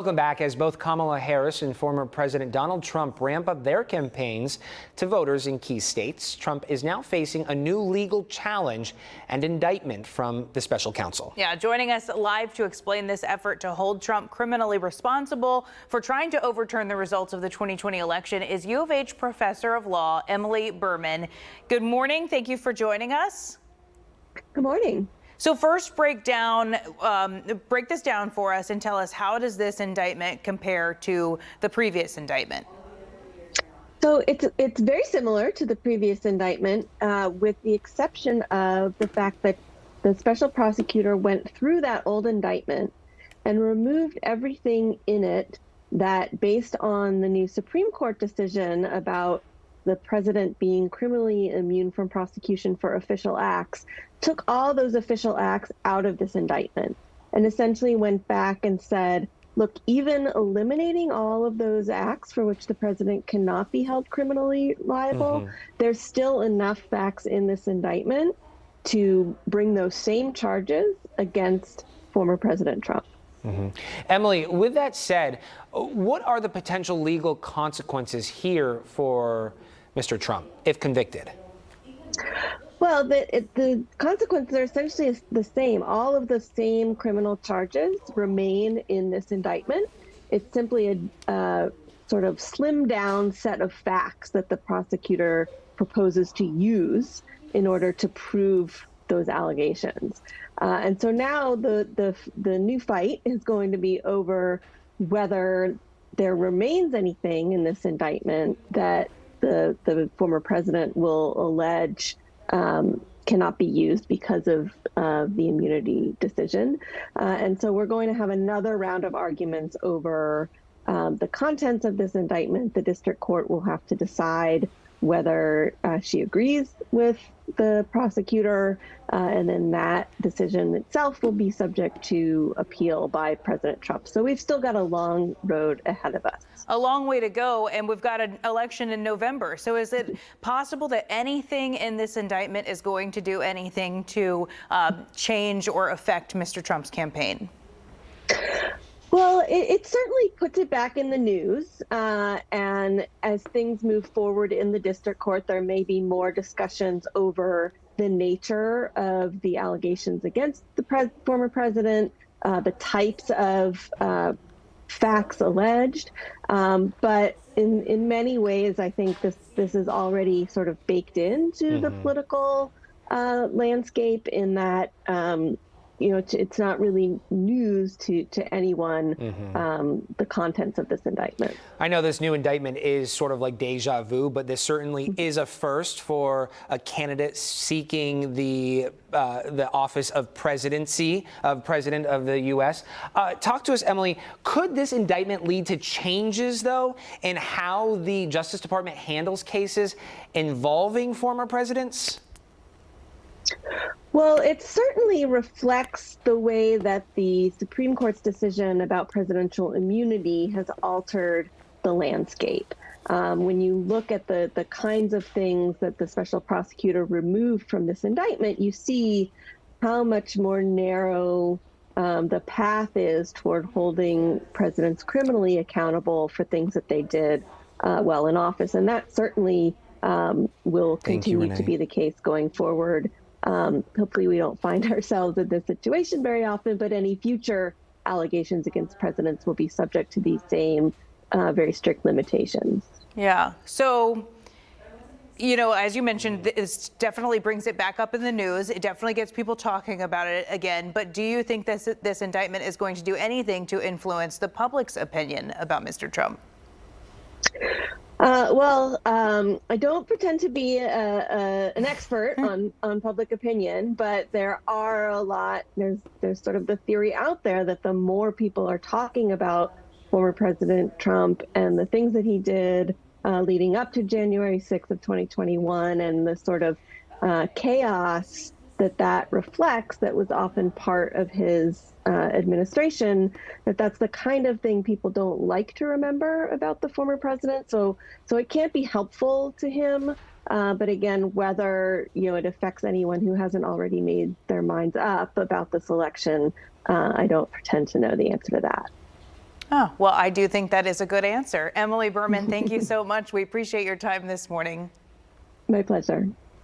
Welcome back. As both Kamala Harris and former President Donald Trump ramp up their campaigns to voters in key states, Trump is now facing a new legal challenge and indictment from the special counsel. Yeah, joining us live to explain this effort to hold Trump criminally responsible for trying to overturn the results of the 2020 election is U of H professor of law, Emily Berman. Good morning. Thank you for joining us. Good morning. So first, break this down for us and tell us, how does this indictment compare to the previous indictment? So it's very similar to the previous indictment, with the exception of the fact that the special prosecutor went through that old indictment and removed everything in it that, based on the new Supreme Court decision about the president being criminally immune from prosecution for official acts, took all those official acts out of this indictment and essentially went back and said, look, even eliminating all of those acts for which the president cannot be held criminally liable, there's still enough facts in this indictment to bring those same charges against former President Trump. Emily, with that said, what are the potential legal consequences here for Mr. Trump if convicted? Well, the consequences are essentially the same. All of the same criminal charges remain in this indictment. It's simply a sort of slimmed down set of facts that the prosecutor proposes to use in order to prove those allegations. And so now the new fight is going to be over whether there remains anything in this indictment that the former president will allege cannot be used because of the immunity decision. And so we're going to have another round of arguments over the contents of this indictment. The district court will have to decide whether she agrees with the prosecutor, and then that decision itself will be subject to appeal by President Trump. So we've still got a long road ahead of us. A long way to go, and we've got an election in November. So is it possible that anything in this indictment is going to do anything to change or affect Mr. Trump's campaign? Well, it certainly puts it back in the news. And as things move forward in the district court, there may be more discussions over the nature of the allegations against the former president, the types of facts alleged. But in many ways, I think this is already sort of baked into the political landscape, in that it's not really news to anyone, the contents of this indictment. I know this new indictment is sort of like deja vu, but this certainly is a first for a candidate seeking the office of presidency, of president of the U.S. Talk to us, Emily. Could this indictment lead to changes, though, in how the Justice Department handles cases involving former presidents? Well, it certainly reflects the way that the Supreme Court's decision about presidential immunity has altered the landscape. When you look at the kinds of things that the special prosecutor removed from this indictment, you see how much more narrow the path is toward holding presidents criminally accountable for things that they did while in office. And that certainly will continue to be the case going forward. Hopefully we don't find ourselves in this situation very often, but any future allegations against presidents will be subject to these same very strict limitations. Yeah. So, as you mentioned, this definitely brings it back up in the news. It definitely gets people talking about it again. But do you think this indictment is going to do anything to influence the public's opinion about Mr. Trump? I don't pretend to be an expert on public opinion, but there's sort of the theory out there that the more people are talking about former President Trump and the things that he did leading up to January 6th of 2021, and the sort of chaos that reflects, that was often part of his administration, that's the kind of thing people don't like to remember about the former president. So it can't be helpful to him. But again, whether it affects anyone who hasn't already made their minds up about this election, I don't pretend to know the answer to that. Oh, well, I do think that is a good answer. Emily Berman, thank you so much. We appreciate your time this morning. My pleasure.